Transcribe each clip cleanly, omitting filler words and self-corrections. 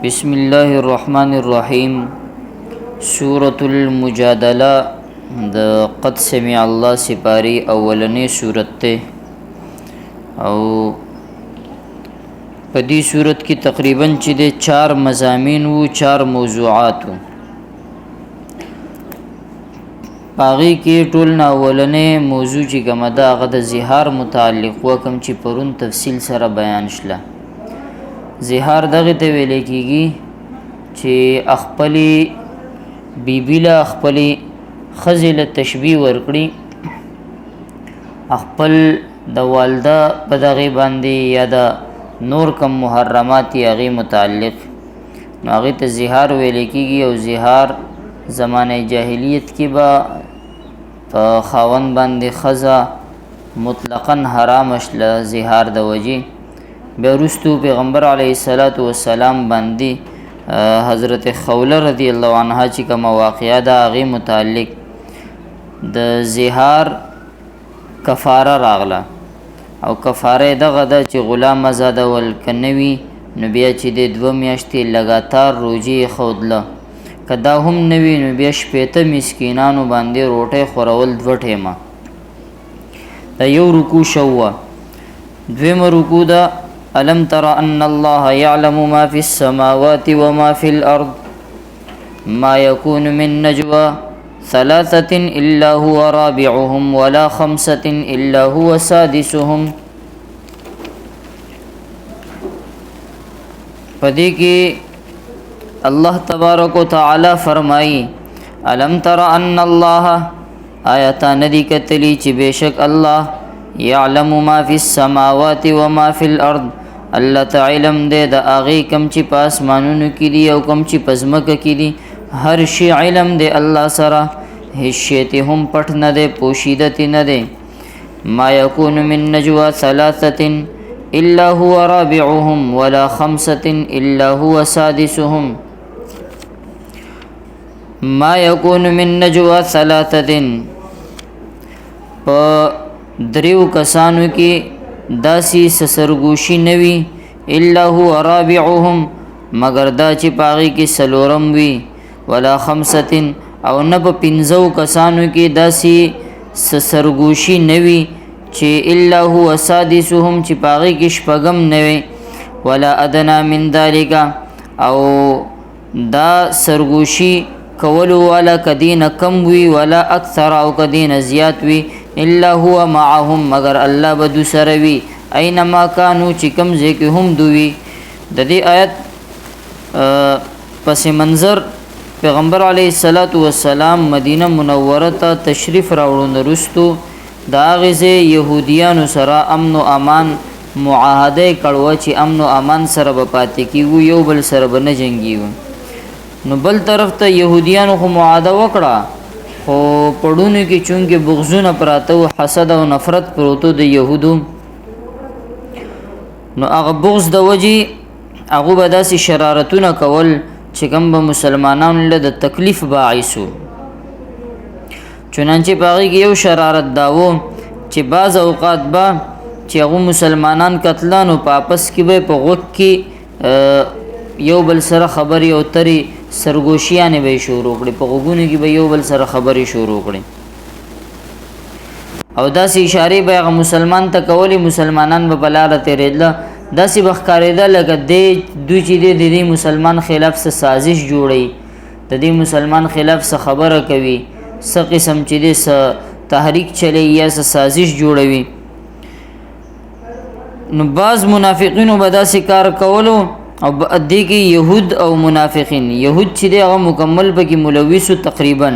بسم الله الرحمن الرحیم. سورة المجادله د قد سمع الله سپاری اولنی سورت ته او په دې سورت کې تقریبا چې د 4 مضامین وو 4 موضوعات وو. باغی کې ټول نه اولنې موضوع چې کوم ده هغه د زهار متعلق و کوم چې پرون تفصیل سره بیان شله. زهار دغه ته ویل کېږي چې خپلې بیبي له خپلې ښځې له تشبیه ورکړي، خپل د والده په دغې باندې یا د نور کم محرمات هغې متعلق نو هغې ته زهار ویل کېږي. او زهار زمانه جاهلیت کې به په خاوند باندې ښځه مطلقاً حرام شله زهار د وجې. بیا وروستو پیغمبر علیه الصلاة والسلام باندې حضرت خوله رضی الله عنها چې کومه واقعه ده هغې متعلق د زهار کفاره راغله او کفاره دغه ده چې غلام آزادول که نه وي نو بیا چې د 2 میاشتې لګاتار روژې ښودله، که دا هم نه وي نو بیا 80 مسکینانو باندې روټۍ خورول 2 ټیمه. دا یو رکوع شوه. دویمه رکوع ده ألم تر أن الله يعلم ما في السماوات وما في الأرض ما يكون من نجوى 3 إلا هو رابعهم ولا 5 إلا هو سادسهم. پدې کې الله تبارک وتعالى فرمایي ألم تر أن الله آیات ندی کتلی چې بشک الله يعلم ما في السماوات وما في الأرض، الله تعالی علم دې د هغې کم چې په اسمانونو کې دي او کم چې په ځمکه کې دي، هر شي علم دې الله سره، هیڅ شی ته هم پټ نه دی، پوشیده تی نه دی. ما یکون من نجوا 3 الا هو رابعهم ولا 5 الا هو سادسهم. ما یکون من نجوا 3 په 3 کسانو کې داسی سسرگوشی نوی الا هو رابعهم مگر دا چې پاغي کې سلورم وی، ولا 5 او نه په 5 کسانو کې داسی سسرگوشی نوی چې الا هو سادسهم چې پاغي کې شپږم نوی، ولا ادنا من ذلك او دا سرگوشی کولو والا کدین کم وی، ولا اکثر او کدین زیات وی، الا هو معهم مگر الله بدو سره وی اينما كانوا چې کوم ځای کې هم دوی. د دې آیت پس منظر پیغمبر علیه الصلاۃ والسلام مدینه منوره ته تشریف راوړون وروستو دا غزه يهوديانو سره امن او امان معاهده کړو چې امن او امان سره به پاتې کیږي، یو بل سره به نه جنگیږي. نو بل طرف ته يهوديانو خو معاهده وکړه خو پړونو کې چونګې بغضونه پراته او حسد او نفرت پروتو د يهودو، نو هغه بغض د وجې هغه به داسې شرارتونه کول چې کوم به مسلمانانو له د تکلیف باعث وو. چنانچه په هغې کې یو شرارت دا و چې بعض اوقات به چې هغه مسلمانان کتلانو په آپس کې به په غوږ کې یو بل سره خبرې او ترې سرګوشیانې به یې شروع کړي، په غوږونو کې به یو بل سره خبرې شروع کړي او داسې اشارې به هغه مسلمان ته کولې، مسلمانان به په لاره تېرېدله، داسې به ښکارېده لکه دوی چې دی د دې مسلمان خلاف څه سازش جوړوي، د دې مسلمان خلاف څه خبره کوي، څه قسم چې دی څه تحریک چلی یا څه سازش جوړوي. نو بعض منافقینو به داسې کار کولو او دې کې یهود او منافقین، یهود چې دی هغه مکمل پکې ملوث تقریبا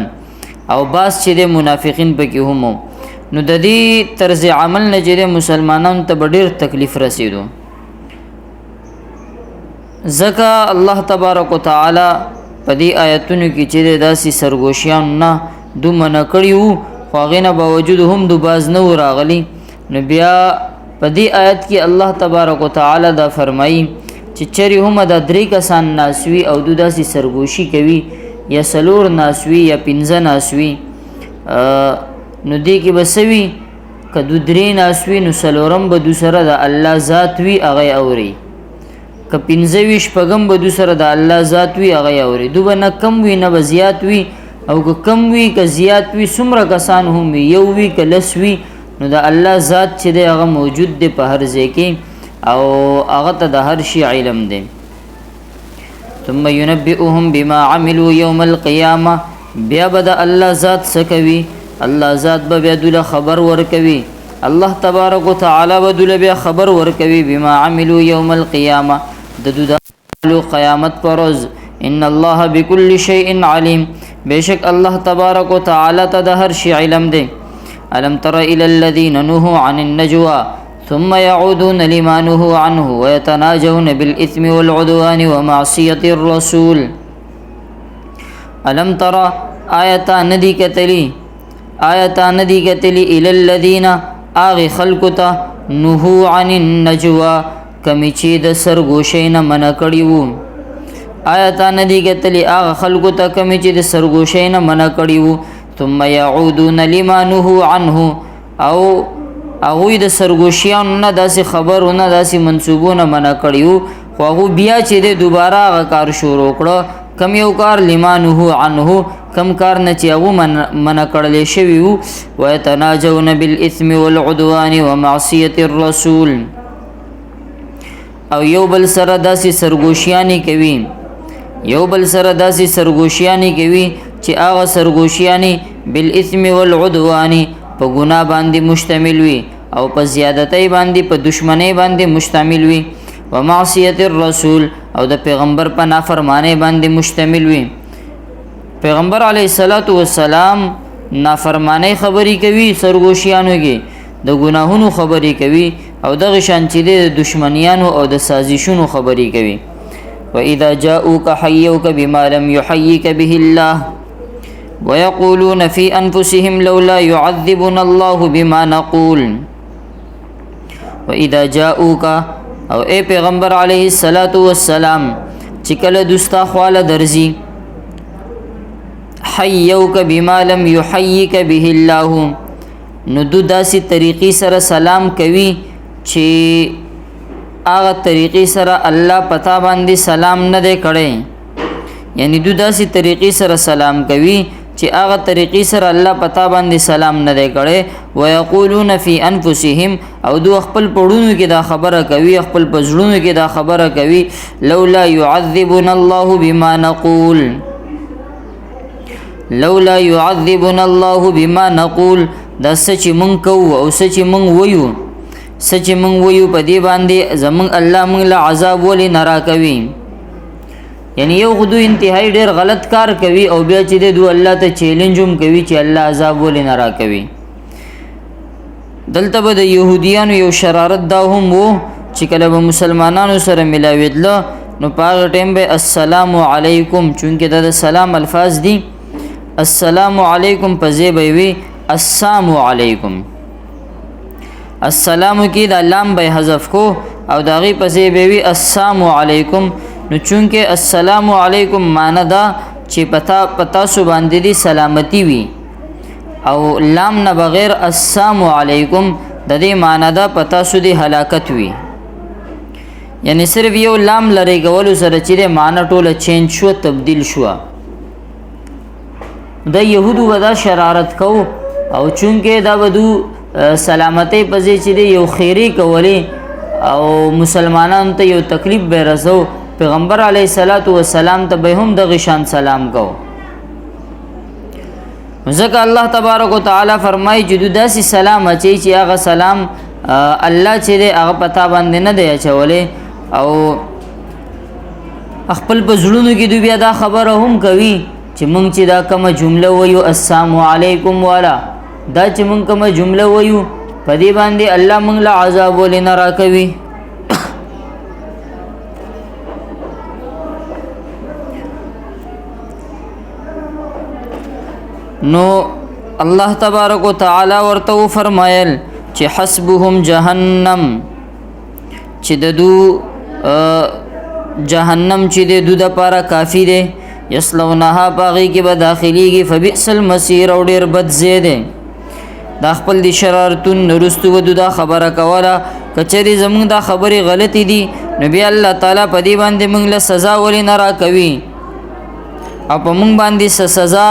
او بعض چې دی منافقین پکې هم. نو د دې طرز عمل نه چې مسلمانانو ته ډېر تکلیف رسیدو، ځکه الله تبارک وتعالی په دې آیتونو کې چې داسې سرګوشیان نه دو منع کړي وو خو هغې نه باوجود هم دو باز نه و راغلي. نو بیا په دې آیت کې الله تبارک وتعالی دا فرمایي چې چېرې هم دا 3 کسان ناسوي او دو داسې سرګوشي کوي یا 4 ناسوي یا 5 ناسوي، نو دې کې به څه وي که دو 3 ناسوي نو 4م به دو سره د الله ذات وي هغه اوري. که 25 شپږم به دو سره د الله ذات وي هغه اوري دو به نه کم وي نه به زیات وي او که کم وي که زیات وي څومره کسان هم وي یو وي که لس وي نو د الله ذات چې دی هغه موجود دی په هر ځای کې او هغه ته د هر شي علم دی ثم ينبئهم بما عملوا يوم القيامه بیا به د الله ذات څه کوي الله ذات به بیا دوله خبر ورکوي الله تبارک وتعالى به دوله بیا خبر ورکوي بما عملوا يوم القيامه د دوله قیامت پروز ان الله بكل شيء عليم بشک الله تبارک وتعالى ته د هر شي علم دی الم تر الى الذين نهوا عن النجوى ثم يعودون لما نهوا عنه ويتناجون بالإثم والعدوان ومعصية الرسول ألم ترى آياتان ندي كتلي إلى الذين آغي خلقتا نهوا عن النجوى کمی چې د سرګوشین منع کړیو آیاتان ندي کتلی آغا خلقتا کمی چې د سرګوشین منع کړیو ثم يعودون لما نهوا عنه او هغه د سرګوشیانو نه داسې خبرونه داسې منسوبونه منع کړیو خو هغه بیا چې د دوباره هغه کار شروع کړو کم یو کار لمانه عنه کم کار نه چې هغه منع کړل شوی وو ويتناجون بالاثم والعدوان ومعصيه الرسول او یو بل سره داسې سرګوشیانی کوي چې هغه سرګوشیانی بالاثم والعدوان په ګناه باندې مشتمل وي او په زیادتۍ باندې په دشمنۍ باندې مشتمل وي ومعصیت الرسول او د پیغمبر په نافرمانی باندې مشتمل وي پیغمبر علیه الصلاۃ والسلام نافرمانی خبرې کوي سرګوشیانو کې د ګناهونو خبرې کوي او دغه شان چې د دشمنیانو او د سازشونو خبرې کوي واذا جاءوك حيوك بما لم يحييك به الله ويقولون في أنفسهم لولا يعذبنا الله بما نقول وإذا جاءوك او اے پیغمبر علیه الصلاۃ والسلام چې کله دستا خواله درځي حيوك بما لم يحييك به الله نو دو داسې طریقې سره سلام کوي چې هغه طریقې سره الله پتا باندې سلام نه دی کړی یعنی دو داسې طریقې سره سلام کوي چې هغه طریقې سره الله پتا باندې سلام نه دی کړي ويقولون في انفسهم او دو خپل پړونو کې دا خبره کوي خپل پزړونو کې دا خبره کوي لولا يعذبنا الله بما نقول دا سچ مونږ کوو او سچ مونږ ویو په دې باندې زمون الله مونږ له عذاب ولې نه راکوي یعنی یو غدو انتهایی ډیر غلط کار کوي او بیا چې دو الله ته چیلنجوم کوي چې الله عذاب ولې نه راکوي دلته به د يهوديانو یو شرارت دا هم وو چې کله به مسلمانانو سره ملاویدل نو په ټیم به السلام علیکم چونکه دا سلام الفاظ دي السلام علیکم په ځای به وي السلام علیکم السلام کې د لام به حذف کو او داغي په ځای به وي السلام علیکم نو چونکه السلام علیکم معنی دا چې پتا سو باندې دي سلامتی وي او لام نه بغیر السلام علیکم د دې معنی دا پتا سو دي هلاکت وي یعنی صرف یو لام لری غول سره چې معنی ټوله چینج شو تبدیل شو د يهودو ودا شرارت کو او چونکه دا ودو سلامتی پځې چې یو خیری کولی او مسلمانانو ته یو تکلیف به رسو پیغمبر علیه الصلاۃ والسلام ته به هم د غشان سلام کو ځکه الله تبارک وتعالى فرمایي چې داسې سلام اچي چې هغه سلام الله چې هغه پتا باندې نه دی اچولې او خپل په زړونو کې دوی بیا دا خبره هم کوي چې مونږ چې دا کومه جمله وایو السلام علیکم والا دا چې مونږ کومه جمله وایو په دې باندې الله مونږ له عذاب ولې نه راکوي نو الله تبارک وتعالى ورته فرمایل چې حسبهم جهنم چې ددو جهنم چې ددو د پاره کافی دی یصلونها باغی کې به داخليږي فبئس المصير او ډیر بد زیاده دا خپل دي شرارتون نرستو ودو دا خبره کوله کچری زمونږ دا خبرې غلطی دي نو بیا الله تعالی په دې باندې موږ له سزا ولې نه راکوي او په موږ باندې سزا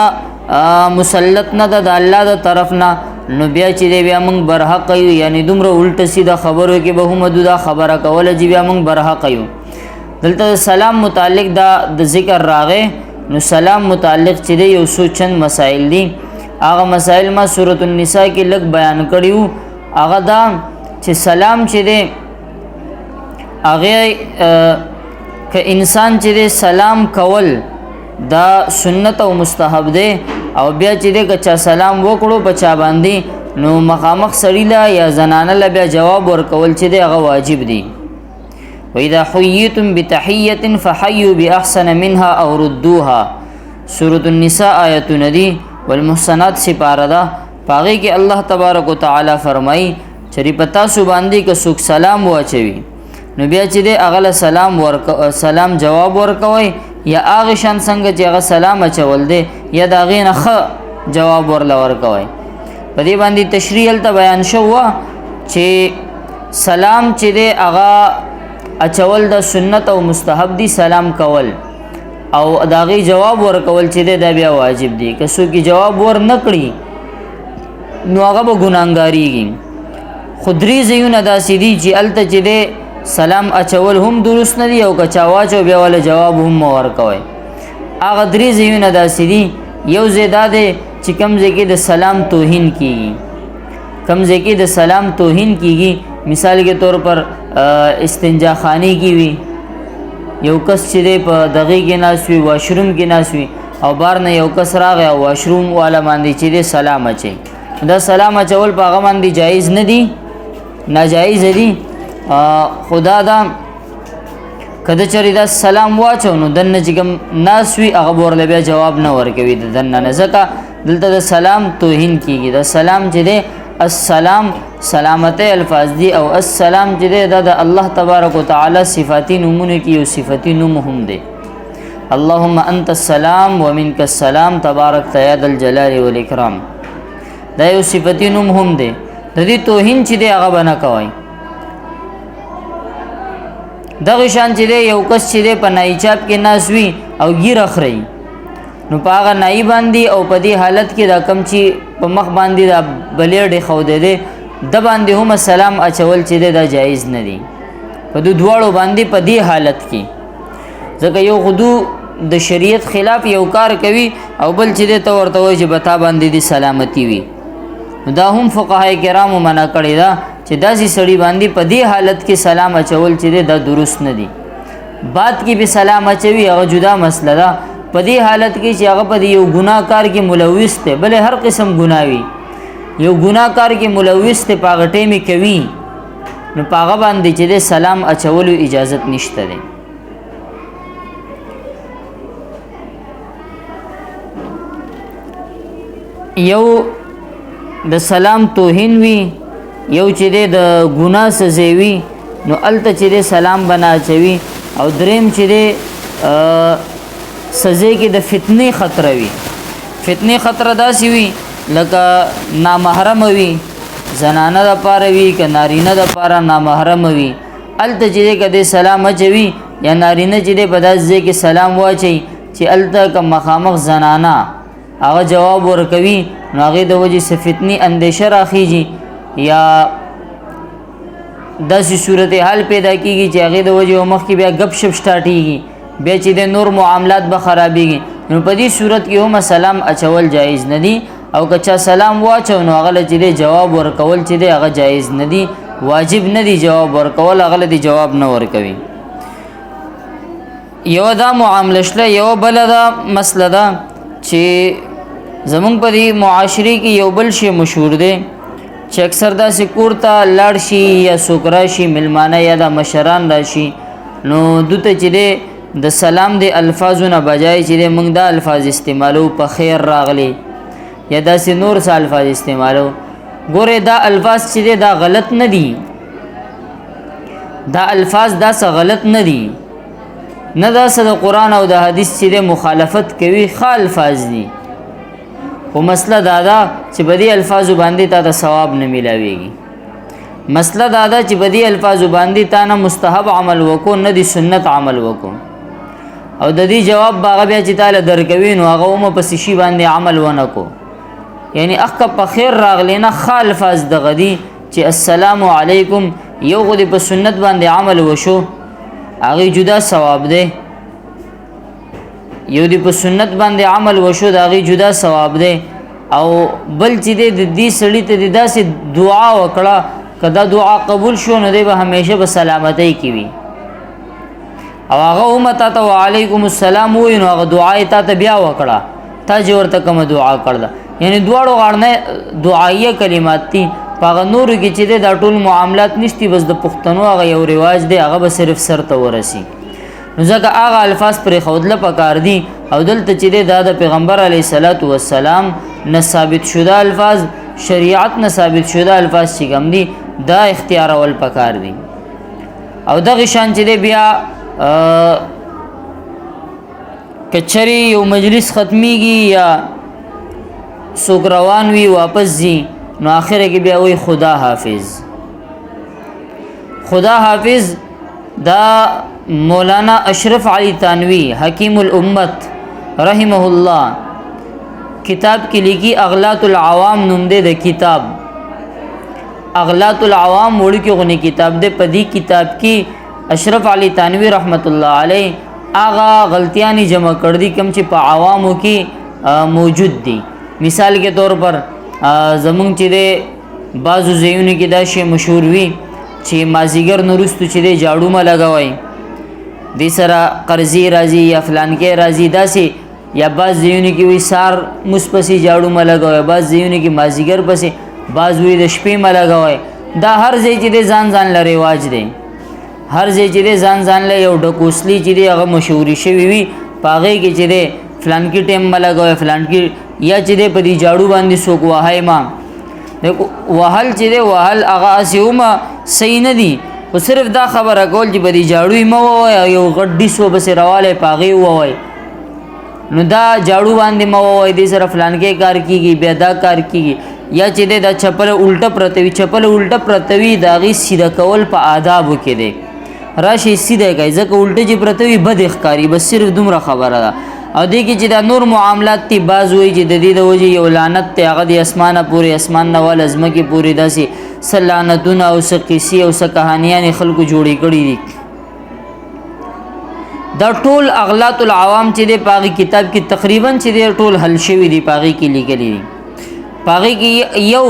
مسلط نه ده د الله د طرف نه نو بیا چې دی بیا موږ برحق یو یعنی دومره الټه سیده خبرو کې به هم دا خبره کوله چې بیا موږ برحق یو دلته سلام متعلق دا د ذکر راغې نو سلام متعلق چې دی یو څو چند مسائل دي هغه مسائل ما سورۃ النساء کې لږ بیان کړیو هغه دا چې سلام چې دی هغه که انسان چې دی سلام کول دا سنت او مستحب دی او بیا چې دی که چا سلام وکړو په چا باندې نو مخامخ سړی لا یا زنانه لا بیا جواب ورکول چې دی هغه واجب دی وَإِذَا حُيِّيتُم بِتَحِيَّةٍ فَحَيُّوا بِأَحْسَنَ مِنْهَا أَوْ رُدُّوهَا سورۃ النساء آیتونه دي والمحصنات سپاره ده پاغي کې الله تبارک وتعالى فرمایي چې پتا سو باندې که څوک سلام واچوي نو بیا چې دی هغه سلام جواب ورکوي یا هغه شان څنګه چې هغه سلام اچول دی یا دا غي نه جواب ورکوي په دې باندې تشریح ته بیان شو چې سلام چې دی هغه اچول د سنت او مستحب دی سلام کول او داغي جواب ورکول چې دا بیا واجب دی که څوک جواب ور نکړي نو هغه به ګناګاریږي خودري زيونه داسې دي چې الته چې دی سلام اچول هم درست نه دی او که چا واچو بیا ول جواب هم ورکوي هغه درې زيونه داسې دي یو زیاده دی چې کوم ځکه د سلام توهین کیږي کم ځکه د سلام توهین کیږي مثال کے طور پر استنجا خانی کی وی یو کس چې په دغه کې ناس وی واشروم کې ناس وی او بار نه یو کس راغی او واشروم والا باندې چې سلام اچي دا سلام اچول په هغه باندې جایز نه دی ناجایز دی خدا دا کله چې دا سلام واچو نو دنه چې کوم ناس وی هغه ورله بیا جواب نه ورکوي دنه نه ځکه دلته د سلام توهین کیږي دا سلام چې دی السلام سلامت الفاظ دی او السلام چې دا د الله تبارک وتعالى صفاتی نومونه کې یو صفاتی نوم هم دی اللهم انت السلام ومنك السلام تبارک یا ذل الجلال والاکرام دا یو صفاتی نوم هم دی د دې توهین چې دی هغه بنا کوي دغه شان چې یو کس چې په نایچاپ کې ناسوي او ګیر اخري نو پاغه نای باندې او په دې حالت کې دا کم چې په مخ باندې دا بلیډ خو دې د باندې هم سلام اچول چې دا جایز نه دي په دوړو باندې په دې حالت کې ځکه یو خودو د شریعت خلاف یو کار کوي او بل چې ته ورته وایي چې بتا باندې دي سلامتی وي دا هم فقهای کرامو منع کړی دا چې داسې سړی باندې په دې حالت کې سلام اچول چې دا درست نه دي بعد کې به سلام اچوي هغه جدا مسله ده په دې حالت کې چې هغه په یو ګناهکار کې ملوث ته بل هر قسم ګناوي یو ګناهکار کې ملوث ته پاغټې می کوي نو پاغه باندې چې سلام اچولو اجازه نشته ده یو د سلام توهین وی یو چې د ګناه سزا وی نو الته چې سلام بنا چوي او دریم چې سزا کې د فتنې خطر وي فتنې خطر داسي وي لکه نامحرم وي زنانه د پاره وي ک نارینه د پاره نامحرم وي الته چې کده سلام اچوي یا نارینه چې په داسې کې سلام واچي چې الته ک مخامخ زنانه هغه جواب ورکوي نو هغه د وجې فتنې اندیشه راخیږي یا داسې صورتحال پیدا کیږي چې هغه د وجې مخ کې بیا غب شپ سٹارټيږي بیا چې د نور معاملات به خرابېږي نو په دې صورت کې هم سلام اچول جایز نه دي او کچا سلام واچو نو هغه چې جواب ورکول چې هغه جایز نه دي واجب نه دي جواب ورکول هغه دې جواب نه ورکوي یو دا معامله شله یو بل دا مسله ده چې زمونږ په دې معاشري کې یو بل شی مشهور دی چې اکثر دا سکور ته لاړ شي یا سوکرا شي ملمانه یا د مشران راشي نو دوته چې د سلام د الفاظونه بجای چې موږ دا الفاظ استعمالو په خیر راغلي یا داسې نور څه الفاظ استعمالو ګوره دا الفاظ چې دا غلط نه دي دا الفاظ دا څه غلط نه دي نه دا څه د قران او د حدیث چې مخالفت کوي خال الفاظ دي او مسله دا چې بدی الفاظ باندې تا ته ثواب نه ملاويږي مسله دا ده چې بدی الفاظ باندې تا نه مستحب عمل وکړو نه دی سنت عمل وکړو او د دې جواب باغ بیا چې تعالی درکوي نو هغه هم په شی باندې عمل ونکو یعنی اخ په خیر راغلینا خالفاز د غدی چې السلام علیکم یو غدی په سنت باندې عمل وشو هغه جدا ثواب دی یو دی په سنت باندې عمل وشو دا هغه جدا ثواب دی او بل چې د دې سړی ته د داسې دعا وکړه کدا دعا قبول شو نو دی به همیشه په سلامتی کې وي او هغه امت ته وعلیکم السلام وای نو هغه دعا ته بیا وکړه تا چې ورته کوم دعا کړل یعنی دواړو غړنه دعایه کلمات دي په نور کې چې د ټول معاملات نشتی بس د پښتنو هغه یو رواج دی هغه به صرف سر ته ورسی نو ځکه هغه الفاظ پر خودله پکار دي او دلته چې د پیغمبر علی صلوات و سلام نه ثابت شوه الفاظ شریعت نه ثابت شوه الفاظ چې کوم دي دا اختیار اول پکار دي او دغه شان چې بیا کچری یو مجلس ختمیږي یا څوک روان وي واپس ځي نو اخر کې بیا وای خدا حافظ خدا حافظ دا مولانا اشرف علی تانوی حکیم الامت رحمه الله کتاب کې لیکي اغلاط العوام نوم دی د کتاب اغلاط العوام وړي کې غني کتاب دی په دې کتاب کې اشرف علی تانوی رحمت الله علیه آغا غلطیانی جمع کړ دي کوم چې په عوامو کې موجود دي مثال کے طور پر زمونږ چې د بعضو ځایونو کې دا شی مشهور وي چې مازیګر نورستو چې د جاړو ما لګوي دې سره قرضی راځي یا فلان کې راځي داسې یا بعض ځایونو کې وي سار مصپسي جاړو ما لګوي بعض ځایونو کې مازیګر پسې بعض وي د شپې ما لګوي دا هر ځای چې د ځان ځان له رواج دی هر ځای چې ځان ځان له یو ډکوسلی چې هغه مشهوري شوی وي پاغه کې چې فلان کې ټیم ملګوي فلان کې یا چې په دې جاړو باندې سوق وهای ما دیکھو وهل چې وهل هغه اسیومه صحیح نه دي او صرف دا خبره کول چې په دې جاړو مو یو غډی سو بس رواله پاغه وای نو دا جاړو باندې مو وای دې سره فلان کې کار کیږي بیا دا کار کیږي یا چې دا چپل الټه پرتوي چپل الټه پرتوي داغي سیده کول په آدابو کې دی راشي سیده کوي ځکه الټه چې پرتوي بد ښکاری بس صرف دومره خبره ده او دې کې چې دا نور معاملات تی باز وي چې د دې د وجه یو لعنت ته هغه د اسمانه پورې اسمان نه ول ازمکه پورې داسي سلانتونه او سقيسي او سکهانيان خلکو جوړي کړي دي دا ټول اغلاط العوام چې د پاغي کتاب کې تقریبا چې د ټول حل شوی دی پاغي کې لیکلي دي پاغي کې یو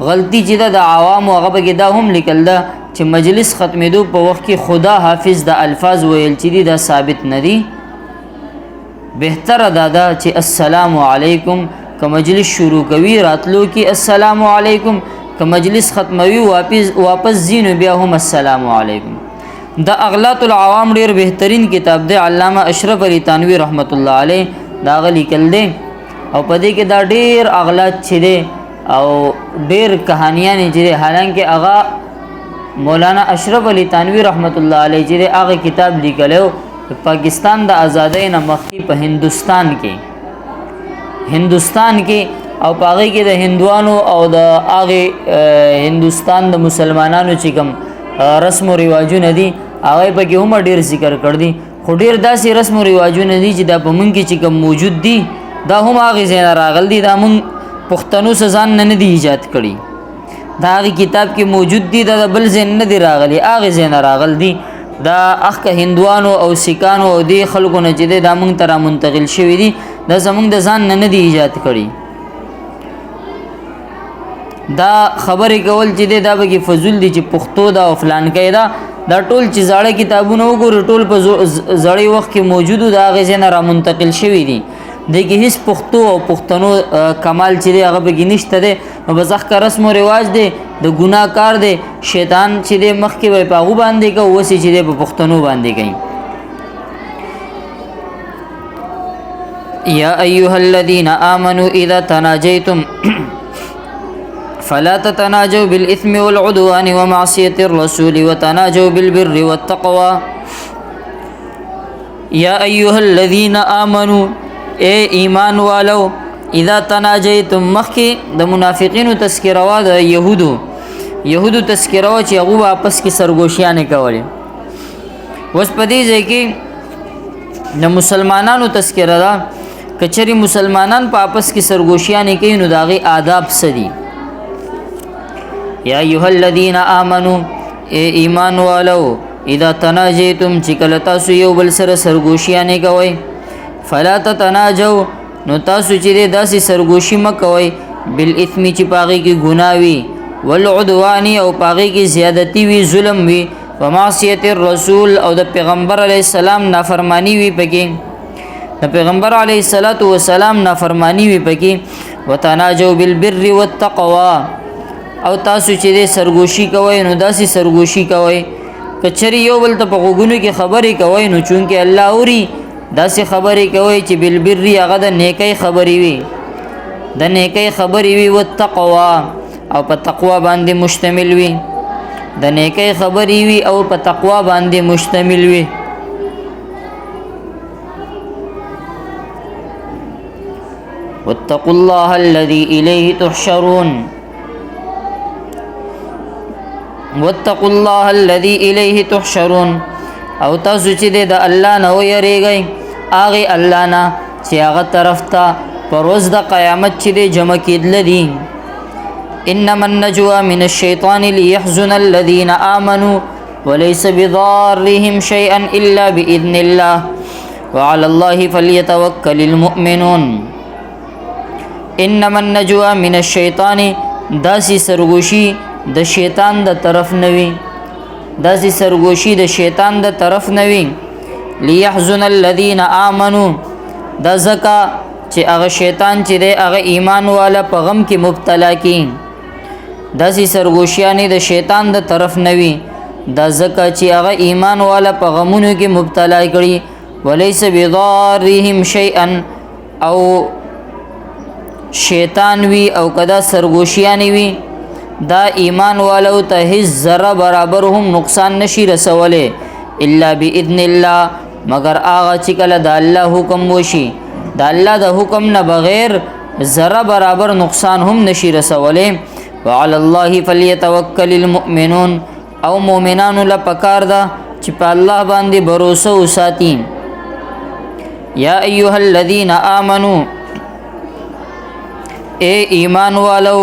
غلطي چې د عوام او هغه کې دا هم لیکل دا چې مجلس ختمېدو په وخت کې خدا حافظ د الفاظ ویل چې دا ثابت نه دي بهتر دادا چې السلام علیکم که مجلس شروع کوي راتلو کې السلام علیکم که مجلس ختموي واپس زینو بیا هم السلام علیکم دا اغلاط العوام ډیر بهترین کتاب دی علامه اشرف علی تانوی رحمت الله علیه دا غلی کل دی او پدې کې دا ډیر اغلاط چي دي او ډیر کہانیاں چې حالانکه هغه مولانا اشرف علی تانوی رحمت الله علیه چې هغه کتاب لیکلو پاکستان د آزادۍ نه مخکې په هندستان کې او پاغي کې د هندوانو او د هغه هندستان د مسلمانانو چې کوم رسم او رواجونه دي هغه په کې هم ډیر ذکر کړ دي خو ډیر داسې رسم او رواجونه دي چې د پمن کې چې کوم موجود دي دا هم هغه زین راغل دي دا مون پښتنو سزان نه دي ایجاد کړي دا هغه کتاب کې موجود دي دا بل زین نه دي راغلي هغه زین راغل دي دا اخکه هندوانو او سیکانو او دی خلکو نه چې دا مونږ ته را منتقل شوی دي دا زمونږ د ځان نه دي ایجاد کړي دا خبرې کول چې دا به کې فضول دي چې پښتو دا او فلان کې دا ټول چې زاړه کتابونه وګوري ټول په زړی وخت کې موجودو دا غزه نه را منتقل شوی دي دغه هیڅ پښتو او پښتنو کمال چې هغه به کې نشته ده نو بزخ کا رسم او رواج دي د ګناکار دي شیطان چې د مخ کې وي پاغو باندې کو وسی چې په پښتنو باندې کوي یا ایها الذين امنوا اذا تناجيتم فلا تتناجوا بالاثم والعدوان ومعصيه الرسول وتناجوا بالبر والتقوى یا ایها الذين امنوا اے ایمان والو اذا تناجیتم مخی د منافقینو تذکروا د یهودو يهودو تذکره و چې هغه واپس کې سرګوشیانې کولې. اوس په دې ځای کې د مسلمانانو تذکره ده. کچری مسلمانان په واپس کې سرګوشیانې کوي نو داغي آداب څه دي؟ یا ایها الذین آمنو ایمان والو اذا تناجیتم چې کله تاسو یو بل سره سرګوشیانې کوئ فلا تتناجوا نو تاسو چې داسې سرګوشي مکوئ بالاثم چې پاغي کې ګناه وي والعدوان او پاغي کې زیادتی وي ظلم وي ومعصیت الرسول او د پیغمبر علی السلام نافرمانی وي پکې د پیغمبر علی السلام نافرمانی وي پکې وتناجوا بالبر والتقوى او تاسو چې دې سرګوشي کوئ نو داسې سرګوشي کوئ کچری یو بل ته په غوګونو کې خبرې کوئ نو چونکې الله اوري داسې خبرې کوئ چې بالبر هغه د نیکۍ خبرې وي د نیکۍ خبرې وي والتقوى او په تقوا باندې مشتمل وي د نیکۍ خبرې وي او په تقوا باندې مشتمل وي. واتقوا الله الذي إليه تحشرون واتقوا الله الذي إليه تحشرون او تاسو چې د الله نه ويریږئ هغه الله نه چې هغه طرف ته پر ورځ د قیامت چې جمع کېدل دي. انما النجوى من الشيطان ليحزن الذين آمنوا وليس بضارهم شيئا إلا بإذن الله وعلى الله فليتوكل المؤمنون. انما النجوى من الشيطان داسي سرګوشي د شیطان د طرف نوي داسې سرګوشي د شیطان د طرف نوي ليحزن الذين آمنوا دا زکا چې هغه شیطان چې دی هغه ایمان والا په غم کې مبتلا کی داسې سرګوشیانې د شیطان د طرف نوي دا زکا چې هغه ایمان والا په غمونو کې مبتلا کړي وليس بضارهم شيئا او شیطان وی او کدا سرګوشیانې وی دا ایمان والو ته هیڅ ذره برابر هم نقصان نشي رسوله الا باذن الله مگر هغه چې کله د الله حکم وشي د الله د حکم نه بغیر ذره برابر نقصان هم نشي رسوله. وعلى الله فليتوكل المؤمنون او مؤمنان له پکار ده چې په الله باندې باور وساتي. یا ایها الذين آمنوا اے ایمان والو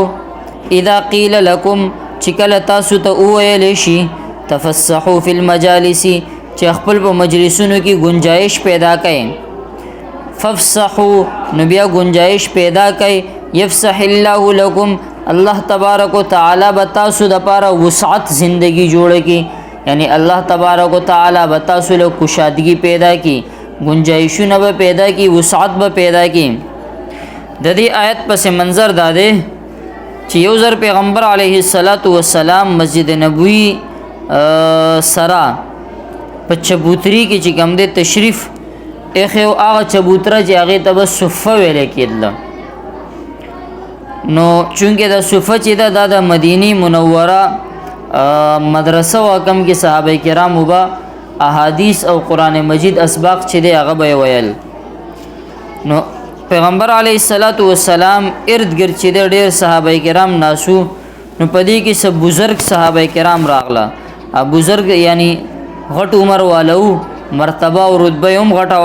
اذا قیل لکم چکل تاسو ته وویل شي تفسحوا فی المجالس چې خپل په مجلسونو کې گنجائش پیدا کړي ففسحوا نو بیا گنجائش پیدا کړي یفسح الله لكم الله تبارک وتعالى بتاسو د پاره وسعت زندگی جوړ کی یعنی الله تبارک وتعالى بتاسو له کشادگی پیدا کی گنجائشونه به پیدا کی وسعت به پیدا کی. د دې آیت پس منظر داده چې یو ځر پیغمبر علیه السلام مسجد نبوی سرا په چبوتری کې چې کوم د تشریف اخو هغه چبوتره چې هغه ته بس صفه ویل کېدل نو چونکه د صفه چې د مدینی منوره مدرسه واکم کې صحابه کرام وبا احادیث او قران مجید اسباق چې دی هغه به ویل نو پیغمبر علیه السلام ارد گرد چې ډېر صحابه کرام ناسو نو پدې کې سب بزرگ صحابه کرام راغله بزرگ یعنی غټ عمر والو مرتبه او رتبه هم غټه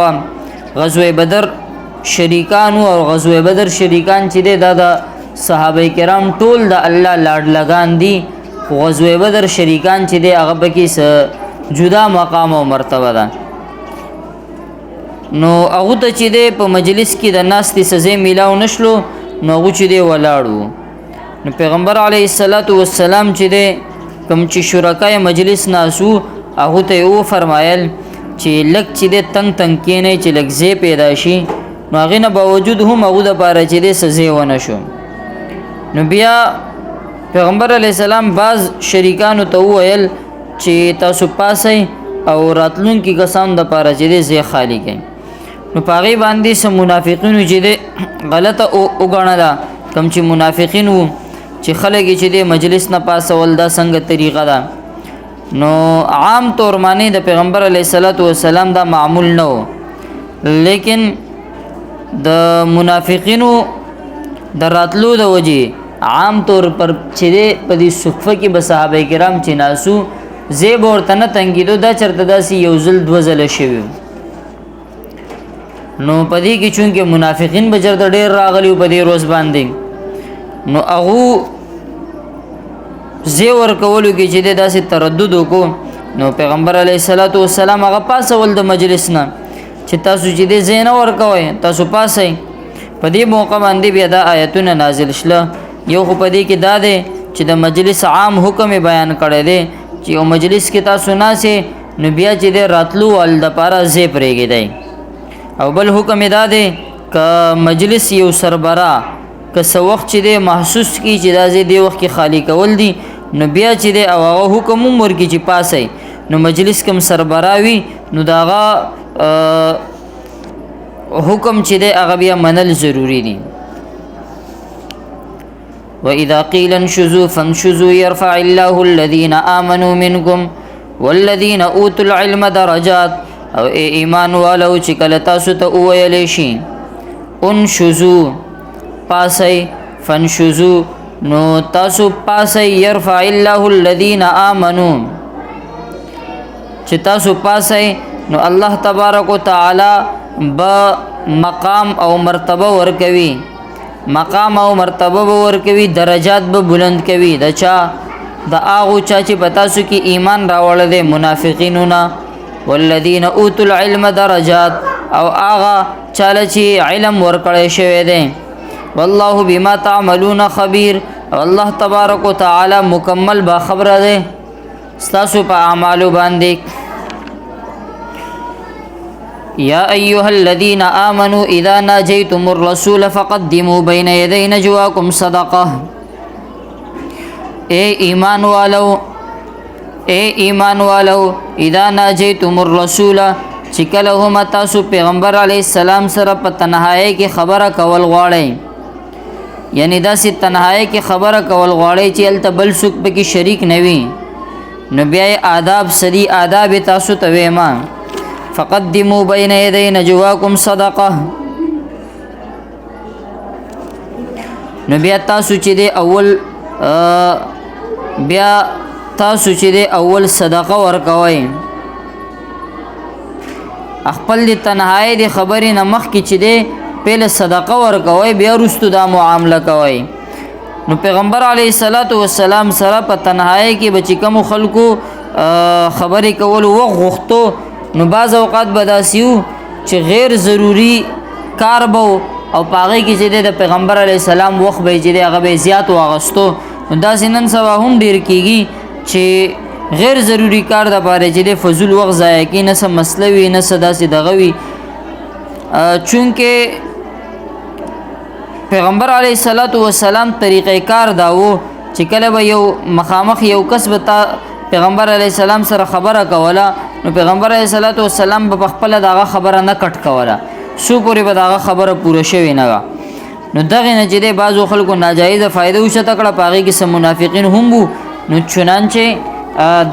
غزوه بدر شریکان او غزوه بدر شریکان چې د صحابه کرام ټول د الله لاډ لگان دي غزوه بدر شریکان چې د هغه پکې جدا مقام او مرتبه ده نو هغه ته چې د په مجلس کې د ناس تی سزا میلاو نشلو نو هغه چې د ولاړو نو پیغمبر علیه السلام چې د کوم چې شرکای مجلس ناسو هغه ته و فرمایل چې لک چې د تنگ کې نه چې لک زی پیدا شي نو هغه نه باوجود هم هغه د پاره چې د سزا ونه شو نو بیا پیغمبر علیه السلام باز شریکانو ته ویل چې تاسو پاسئ او راتلون کې کسان د پاره چې د زی خالی کړي نو پاغي باندې سم منافقینو چې د غلطه وګڼل کم چې منافقین وو چې خلک چې د مجلس نه پاسول دا څنګه طریقه ده نو عام طور باندې د پیغمبر علیه السلام دا معمول نه و لیکن د منافقینو د راتلو د وجې عام طور پر چې په دې صفه کې به صحابه کرام چې ناسو زیب ورته نه تنګېدو دا چرته داسې یو ځل دوه ځله شوي نو په دې کې چونکې منافقین به چرته ډېر راغلي په دې روز باندې نو هغو زی ورکولو کې چې داسې تردد وکړو نو پیغمبر علیه الصلاۃ والسلام هغه پاسول د مجلس نه چې تاسو چې دې زی نه ورکوئ تاسو پاسئ په دې موقع باندې بیا دا آیتونه نازل شله یو خو په دې کې دا دی چې د مجلس عام حکم بیان کړی دی چې یو مجلس کې تاسو ناسئ نو بیا چې د راتلو ول دپاره ځای پرېږدئ او بل حکم دا دی که مجلس یو سربراه که څه وخت چې دی محسوس کړي چې دا ځای دې وخت کې خالی کول دي نو بیا چې دی او هغه حکم هم ورکړي چې پاسئ نو مجلس کوم سربراه وي نو د هغه حکم چې دی هغه بیا منل ضروري دي وَإِذَا قِيلَ انشُزُوا فَانشُزُوا يَرْفَعِ اللَّهُ الَّذِينَ آمَنُوا مِنْكُمْ وَالَّذِينَ أُوتُوا الْعِلْمَ دَرَجَاتٍ او ایمان والو چې کله تاسو ته وویل شي انشُزُوا پاسئ فانشُزُوا نو تاسو پاسئ يَرْفَعِ اللَّهُ الَّذِينَ آمَنُوا چې تاسو پاسئ نو الله تبارک وتعالی با مقام او مرتبه ورکوي مقام او مرتبه ورکوي درجات به بلند کوي د چا د هغو چا چې په تاسو کې ایمان راوړل دي منافقینو نه والذین اوتوا العلم درجات او هغه چاله چې علم ورکړی شوی دی والله بما تعملون خبیر الله تبارک وتعالی مکمل با خبره دی ستاسو په اعمالو باندې یا ایها الذین آمنوا اذا ناجیتم الرسول فقدموا بین یدی نجواکم صدقه اے ایمان والو اذا ناجیتم الرسول چې کله هم تاسو پیغمبر علیه السلام سره په تنهایی کې خبره کول غواړئ یعنی داسې تنهایی کې خبره کول غواړئ چې هلته بل څوک پکې شریک نه وي نو بیا آداب سدي آداب تاسو ته ویما فقدموا بین یدی نجواکم صدقه نو بیا تاسو چې دی اول صدقه ورکوئ خپل د تنهایی د خبرې نه مخکې چې دی پهله صدقه ورکوئ بیا وروستو دا معامله کوئ نو پیغمبر علیه الصلاۃ والسلام سره په تنهایی کې به چې کومو خلکو خبرې کول وغوښتو نو بعض اوقات به داسې وو چې غیر ضروري کار به او په هغې کې چې دی د پیغمبر علیه السلام وخت به یې چې دی هغه به یې زیات واغستو نو داسې نن سبا هم ډېر کېږي چې غیر ضروري کار دپاره چې دی فضول وخت ضایع کړي نه څه مسله وي نه څه داسې دغه وي چونکې پیغمبر علیه الصلاۃ والسلام طریقې کار دا و چې کله به یو مخامخ یو کس به پیغمبر علیه السلام سره خبره کوله نو پیغمبر علیه الصلاۃ والسلام به خپله دغه خبره نه کټ کوله څو پورې به دغه خبره پوره شوې نه وه نو دغې نه چې دی بعضو خلکو ناجایزه فایده اوچته کړه په هغې کې څه منافقین هم وو نو چنانچې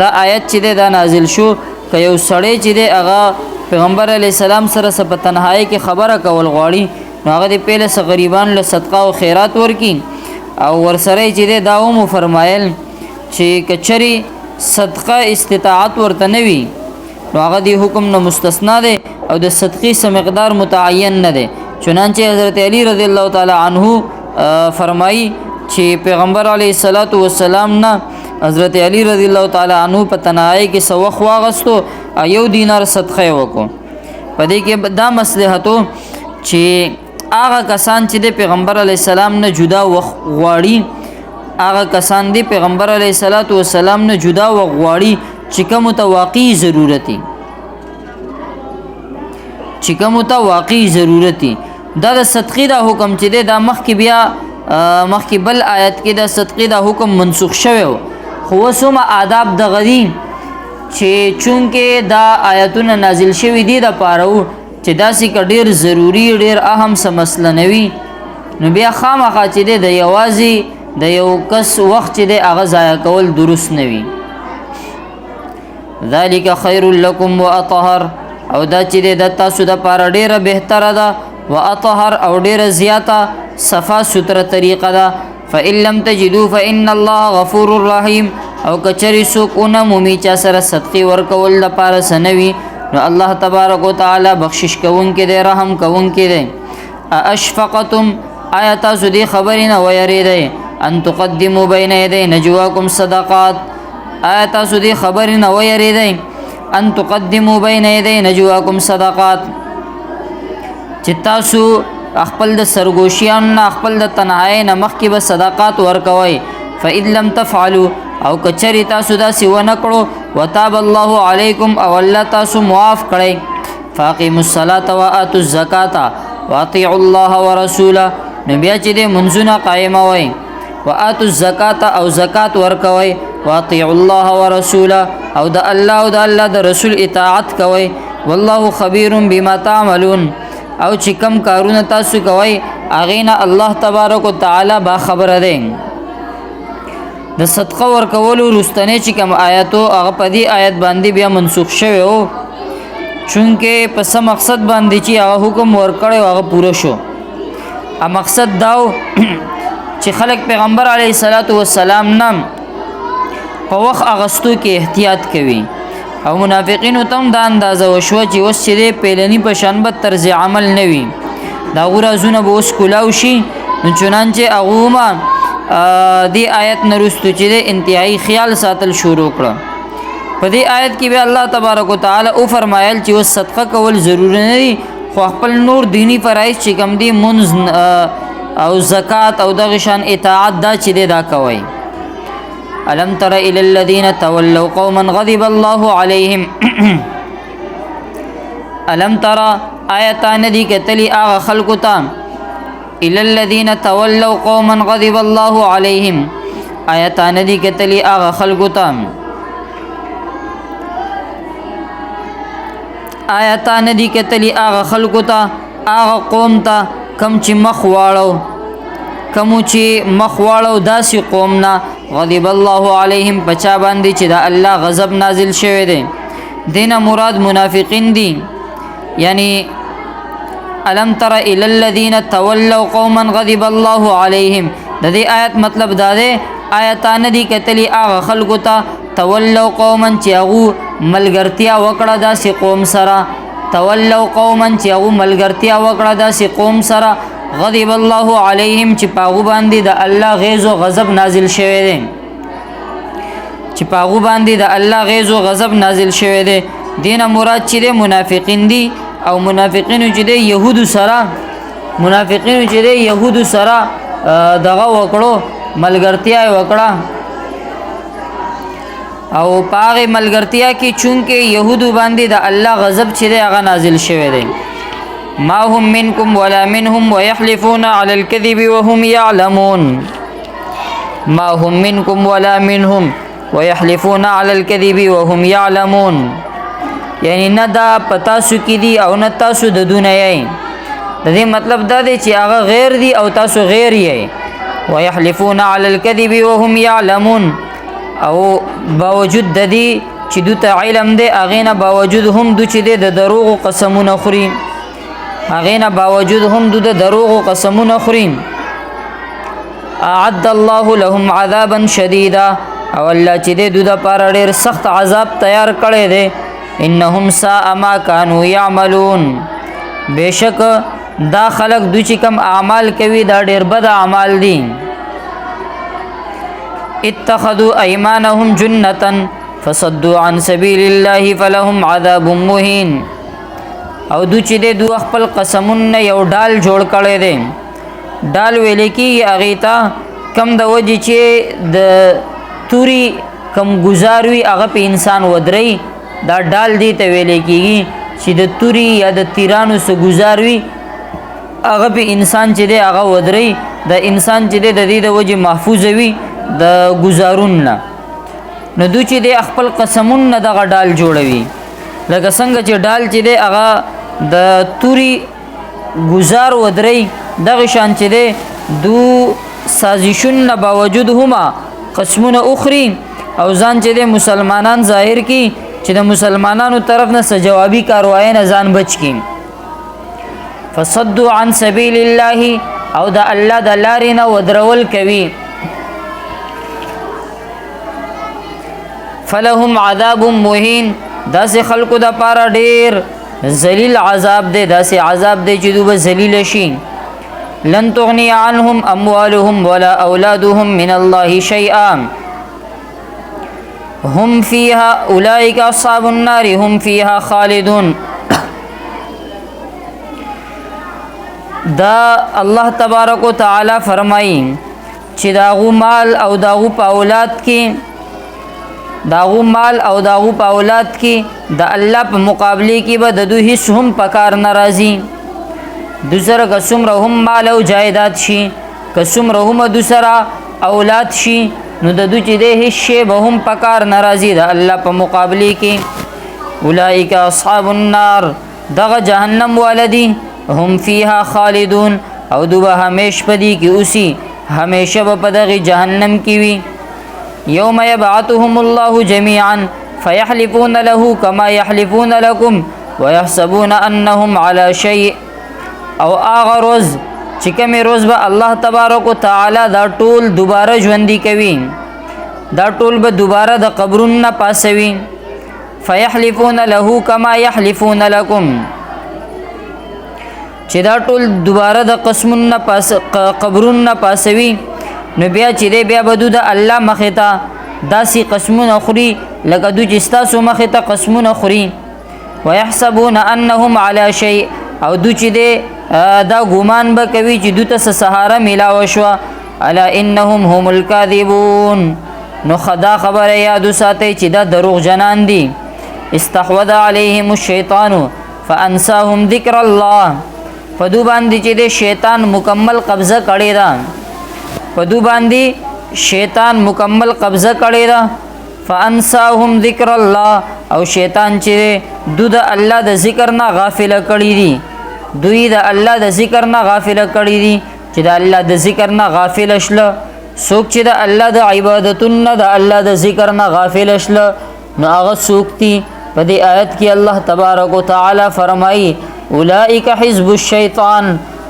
دا آیت چې دی دا نازل شو که یو سړی چې دی هغه پیغمبر علیه السلام سره څه په تنهایی کې خبره کول غواړي نو هغه د پهله څه غریبانو له صدقه او خیرات ورکړي او ورسره چې دی دا هم وفرمایل چې که چرې صدقه استطاعت ورته نه وي نو هغه د حکم نه مستثنا دی او د صدقې څه مقدار متعین نه دی چنانچه حضرت علی رضی الله تعالی عنه فرمایي چې پیغمبر علیه الصلاۃ والسلام نه حضرت علی رضی الله تعالی عنه په تنهایی کې څه وخت واغستو یو دینار صدقه یې وکړو په دې کې دا مصلحت و چې هغه کسان چې د پیغمبر علیه السلام نه جدا وخت غواړي هغه کسان دی پیغمبر علیه الصلاۃ والسلام نه جدا وغواړي چې کوم ته واقعي ضرورتي دا د صدقې دا حکم چې دی دا مخکې بل آیت کې د صدقې دا حکم منسوخ شوی و خو اوس هم آداب دغه دي چې چونکې دا آیتونه نازل شوي دي دپاره و چې داسې که ډېر ضروري ډېر اهم څه مسله نه وي نو بیا خامخا چې دی د یوازې د یو کس وخت چې دی هغه ضایع کول درست نه وي ذلک خیر لکم واطهر او دا چې دی د تاسو دپاره ډېره بهتره ده واطهر او ډېره زیاته صفا ستره طریقه ده فإن لم تجدوا فإن الله غفور رحیم. او کچری څوک ونه مومي چا سره صدقې ورکول لپاره سنوي نو الله تبارک وتعالی بخشش کوونکی دی، رحم کوونکی دی. اشفقتم آیا تاسو دې خبرې نه ویریدئ ان تقدموا بین یدی نجواکم صدقات، آیا تاسو دې خبرې نه ویریدئ ان تقدموا بین یدی نجواکم صدقات، چې تاسو خپل د سرګوشیان نه خپل د تنهایی نه مخکې به صدقات ورکوئ. فإن لم تفعلوا او کچری تاسو داسې ونه کړو وتاب الله علیکم او الله تاسو معاف کړئ. فاقیموا الصلاة وآتوا الزکاة واطیعوا الله ورسوله، نو بیا چې دې منځونه قایموئ، وآتوا الزکاة او زکات ورکوئ، واطیعوا الله ورسوله او د الله او د الله د رسول اطاعت کوئ. والله خبیر بما تعملون، او چې کم کارونه تاسو کوئ هغې نه الله تبارک وتعالی با خبره دی. د صدقه ورکولو رستنی چې کوم آیاتو هغه په دې آیت باندې بیا منسوخ شوی و، چونکې په څه مقصد باندې چې هغه حکم ورکړی و هغه پوره شو. مقصد داو چې خلک پیغمبر علیه الصلاۃ والسلام نه په وخت اغستو کې احتیاط کوي، او منافقینو ته هم دا اندازه وشوه چې اوس چې دی پیلني په شان به طرز عمل نه وي، د هغو رازونه به اوس کولاو شي. نو چنانچې هغو دی آیت نرستو چې دی انتهایی خیال ساتل شروع کړه. په دې آیت کې به الله تبارک وتعالی او فرمایل چې اوس صدقه کول ضروري نه دي، خو خپل نور دینی فرایض چې کوم دي منځ او زکات او دغه شان اطاعت دا چې دی دا کوئ. الم تر الى الذين تولوا قوما غضب الله عليهم الم تر آیتان دی کتلی آغا خلقو تا الى الذين تولوا قوما غضب الله عليهم، آیتان دی کتلی آغا خلقو تا آیتان دی کتلی آغا خلقو تا آغا قوم تا کم چې مخ واړو کمو چې مخ واړو داسې قومنا غضب الله علیهم پچا باندې چې دا الله غضب نازل شوی دی. دینه مراد منافقین دي. یعنی الم تر الی الذین تولوا قوما غضب الله علیهم، د دې آیت مطلب دا دی آیتان دی کتلی هغه خلکو ته تولوا قوما چې هغه ملګرتیا وکړه داسې قوم سره، تولوا قوما چې هغه ملګرتیا وکړه داسې قوم سره غضب الله علیهم چې پاغو باندې د الله غیظ او غضب نازل شوی دی، چې پاغو باندې د الله غیظ او غضب نازل شوی دی. دینه مراد چې دی منافقین دي، او منافقینو چې دی یهودو سره منافقینو چې دی یهودو سره دغه وکړو ملګرتیا وکړه، او پاغه ملګرتیا کې چونکې یهودو باندې د الله غضب چې دی هغه نازل شوی دی. ما هم منكم ولا منهم ويحلفون على الكذب وهم يعلمون، ما هم منكم ولا منهم ويحلفون على الكذب وهم يعلمون، یعنی نه دا پتاسو کې دي او نه تاسو د دنیا یې. د دې مطلب دا دی چې هغه غیر دي او تاسو غیر یې. ويحلفون على الكذب وهم يعلمون، او باوجود د دې چې دوی ته علم دی هغې نه باوجود هم دوی چې دی د دروغو قسمونه خوري، هغې نه باوجود هم دوی د دروغو قسمونه خوري. اعد الله لهم عذابا شدیدا، او الله چې دی دوی دپاره ډېر سخت عذاب تیار کړی دی. انهم ساء ما كانوا يعملون، بشک دا خلق دوی چې کوم اعمال کوي دا ډېر بد اعمال دي. اتخذوا ايمانهم جنة فصدوا عن سبيل الله فلهم عذاب مهين، او دوی چې دی دوی خپل قسمونه یو ډال جوړ کړی دی. ډال ویل کېږي هغې ته کم د وجې چې د توري کم ګزار وي هغه په انسان ودرئ، دا ډال دی ته ویل کېږي چې د توري یا د تیرانو څه ګزار وي هغه په انسان چې دی هغه ودرئ، د انسان چې دی د دې د وجې محفوظ وي د ګزارون نه. نو دوی چې دی خپل قسمون نه دغه ډال جوړوي، لکه څنګه چې ډال چې دی هغه د توري ګزار ودرئ، دغه شان چې دی دو سازشون نه باوجود هما قسمونه اخري او ځان چې دی مسلمانان ظاهر کی چې د مسلمانانو طرف نه څه جوابي کاروایی نه ځان بچ کی. فصدوا عن سبیل الله، او د الله د لارې نه ودرول کوي. فلهم عذاب مهین داسې خلکو د پاره ډیر ذلیل عذاب دی، داسې عذاب دی چې دوی ذلیل شي. لن تغني عنهم اموالهم ولا اولادهم من الله شيئا هم فيها اولئك اصحاب النار هم فيها خالدون. دا الله تبارک وتعالى فرمایي چې داغو مال او داغو په اولاد کې د الله په مقابله کې به د دوی هیڅ هم پکار ناراضي. دوسره قسمره هم مال او جایداد شي، قسمره هم دوسره اولاد شي، نو د دوی چې د هیڅ شی به هم پکار ناراضي د الله په مقابله کې. اولئک اصحاب النار دغه جهنم والدي هم فيها خالدون او دوی همیشه پدې کې اوسي، همیشه به په دغه جهنم کې وي. یوم یبعثهم الله جميعا فيحلفون له كما يحلفون لكم ويحسبون انهم على شيء. او هغه روز چې کومې روز به الله تبارک وتعالی دا ټول دوباره ژوندي کوي، دا ټول به دوباره د قبرونو پاسوي. فيحلفون له كما يحلفون لكم چې دا ټول دوباره د قسمونو قبرونو پاسوي، نو بیا چې دی بیا به د الله مخې ته داسې قسمونه خوري لکه دوی چې ستاسو مخې ته قسمونه خوري. ويحسبون انهم على شيء او دوی چې دی دا ګمان به کوي چې دوی ته سهاره میلاوه شوه. الا انهم هم الكاذبون نو خدا خبره یادو ساتئ چې دا دروغ جنان دي. استحوذ عليهم الشیطان فانساهم ذکر الله په دوی باندې چې د شیطان مکمل قبضه کړې ده، په دوی باندې شیطان مکمل قبضه کړې ده. فانساهم ذکر الله او شیطان چې دوی د الله د ذکر نه غافل کړي دي، دوی د الله د ذکر نه غافل کړي دي. چې د الله د ذکر نه غافل شله، څوک چې د الله د عبادتونو د الله د ذکر نه غافل شله نو هغه څوک دي؟ په دې آیت کې الله تبارک وتعالی فرمایي اولئک حزب الشیطان،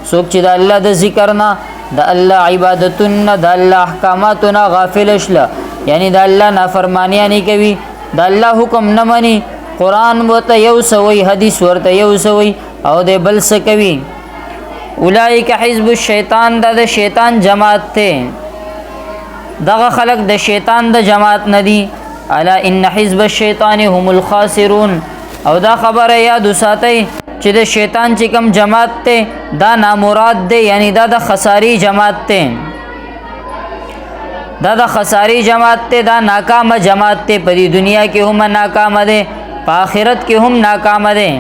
څوک چې د الله د ذکر نه د الله عبادتونو د الله احکاماتو نه غافل شله، یعنی د الله نافرمانیانی کوي، د الله حکم نه مني، قرآن ورته یو سوی، حدیث ورته یو سوی او د بل څه کوي. اولئک حزب الشیطان دا د شیطان جماعت ته، دغه خلق د شیطان د جماعت نه دي. الا ان حزب الشیطان هم الخاسرون او دا خبره یاد ساتئ چې د شیطان چې کوم جماعت ته دا نامراد دی، یعنی دا د خساری جماعت ته، دا د خساری جماعت ته، دا ناکام جماعت ته. په دې دنیا کې هم ناکام ده، په آخرت کې هم ناکام ده.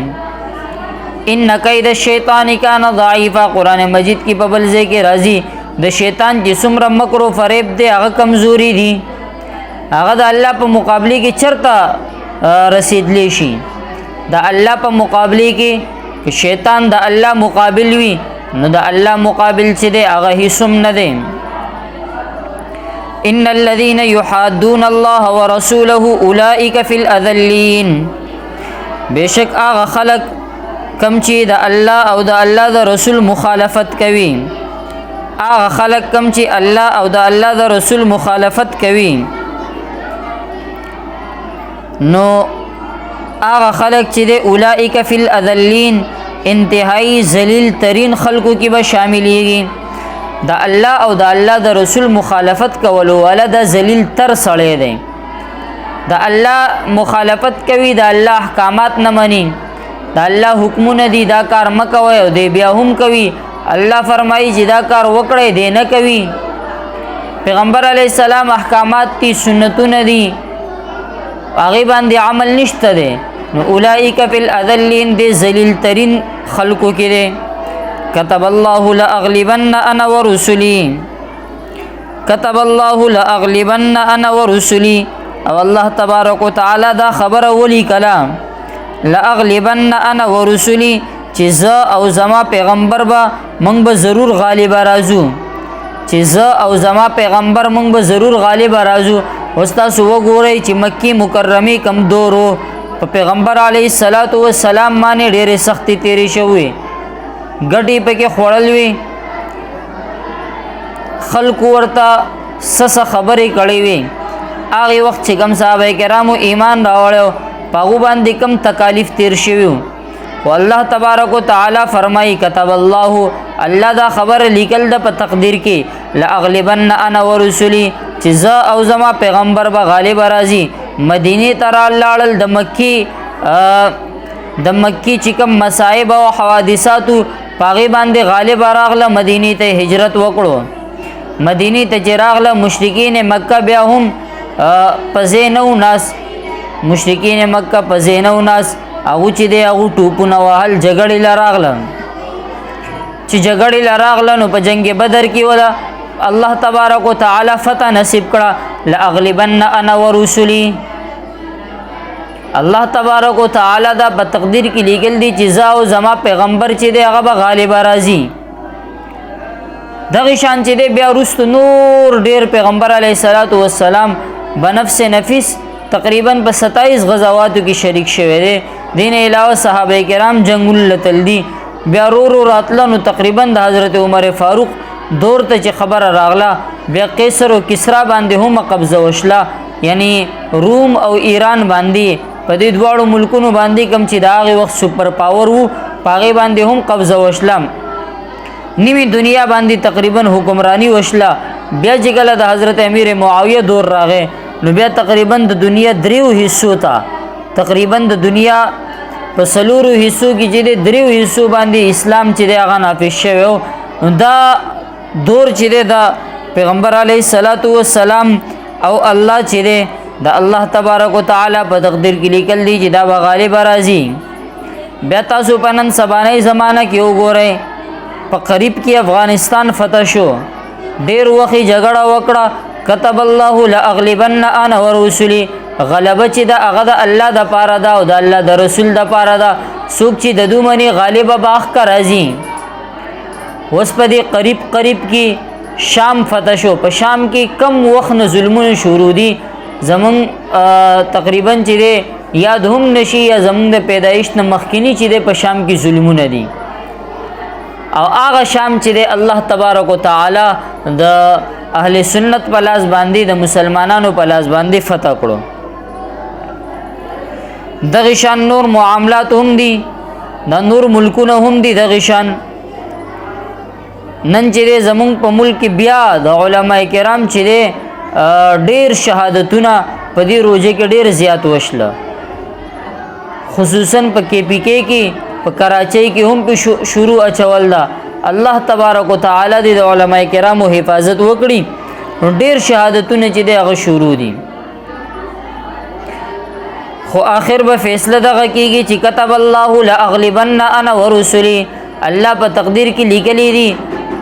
ان کید الشیطان کان ضعیفا قرآن مجید کی په بل ځای کې راځي د شیطان چې څومره مکر او فریب دی هغه کمزوري دي، هغه د الله په مقابله کې چرته رسیدلی شي. د الله په مقابله کې شیطان د الله مقابل وي نو د الله مقابل چې دی هغه هیڅ نه دی. ان الذين يحادون الله ورسوله اولئك في الاذلين بشک هغه خلق کم چې د الله او د الله د رسول مخالفت کوي، هغه خلق کم چې الله او د الله د رسول مخالفت کوي نو هغه خلق چې د اولئک فی الاذلین انتهایی ذلیل ترین خلقو کې به شاملیږي. د الله او د الله د رسول مخالفت کولو والا د ذلیل تر سړی دی. د الله مخالفت کوي، د الله احکامات نه مني، د الله حکمونه دي دا کار مکوي او دی بیا هم کوي. الله فرمایي چې دا کار وکړئ دی نه کوي. پیغمبر علیه السلام احکامات دي، سنتونه دي، هغه باندې عمل نشته دی. نو اولئک فی الاذلین دی ذلیل ترین خلقو کې دی. كتب الله لأغلبن انا ورسلي، كتب الله لأغلبن انا ورسلي او الله تبارک وتعالى دا خبر ولی کلام لأغلبن انا ورسلي چې زه او زما پیغمبر به موږ به ضرور غالب راځو، چې زه او زما پیغمبر موږ به ضرور غالب راځو. تاسو وګورئ چې مکی مکرمه کم دورو په پیغمبر علیه السلام باندې ډېرې سختي تیری شوې، ګټي پکې خوړل وی، خلق ورته سس خبرې کړې وی، هغه وخت چې کوم صحابه کرامو ایمان راوړیو پاغو باندې کم تکالیف تیر شویو والله تبارک وتعالى فرمای كتب الله الله دا خبر لیکل د په تقدیر کې لاغلبن انا ورسلی چې ز او زما پیغمبر به غالب راځي مدینه تر لاړل د مکی چې کوم مصائب او حوادثاتو پاغي باندې غالب راغله مدینه ته هجرت وکړو مدینه ته چراغله مشرکین مکه بیا هم پزینو ناس مشرکین مکه پزینو ناس او چې دی او ټوپونه وهل جګړې لراغله چې جګړې لراغله نو په جنگ بدر کې ولا الله تبارک وتعالى فتح نصیب کړه لاغلبن انا ورسلی الله تبارک وتعالى دا په تقدیر کې لیکل دي چې زاو زما پیغمبر چې دی هغه به غالب راځي دغه شان چې دی بیا رست نور ډیر پیغمبر علیه الصلاۃ والسلام بنفس نفیس تقریبا په 27 غزواتو کې شریک شوه دي دین علاوه صحابه کرام جنگونه تل دي بیا رو راتلنو تقریبا د حضرت عمر فاروق دور ته چې خبر راغله بیا قیصر او کسرا باندې هم قبضه وشله یعنی روم او ایران باندې په دې دواړو ملکونو باندې کم چې داغه وخت سپر پاور وو پاغه باندې هم قبضه وشله نیمه دنیا باندې تقریبا حکمرانی وشله بیا چې کله د حضرت امیر معاویه دور راغی نو بیا تقریبا د دنیا دریو حصو ته تقریبا د دنیا په سلورو حصو کې چې دریو حصو باندې اسلام چې هغه نافذ شوی دا دور چې د پیغمبر علیه الصلاۃ والسلام او الله چې د الله تبارک وتعالى په تقدیر کې لیکل دي چې دا به غالب راځي بیا تاسو په نن سبانه زمانہ کې وګورئ په قریب کې افغانستان فتح شو ډیر وخت جګړه وکړه كتب الله لاغلبن انا ورسلی غلبه چې دا هغه د الله د پاره دا او د الله د رسول د پاره دا څوک چې د دومنی غالب باغ کا راځي اوس په دې قریب کې شام فتح شو په شام کې کم وخت نه ظلمونه شروع دي زمون تقریبا چې یاد هم نشي یا زمون د پیدایش نه مخکینی چې په شام کې ظلمونه دي او هغه شام چې الله تبارک وتعالى د اهل سنت په لاس باندې د مسلمانانو په لاس باندې فتح کړو دغه شان نور معاملات هم دي د نور ملکونه هم دي دغه شان نن چې زمونږ په ملک بیا د علما کرام چې ډیر شهادتونه په دې روزه کې ډیر زیات وشله خصوصا په کې پی کې کې په کراچۍ کې هم په شروع اچول دا الله تبارک وتعالى د علما کرامو حفاظت وکړي ډیر شهادتونه چې دغه شروع دي خو آخر به فیصله دغه کیږي چې كتب الله لاغلبن انا ورسلی الله په تقدیر کې لیکلي دي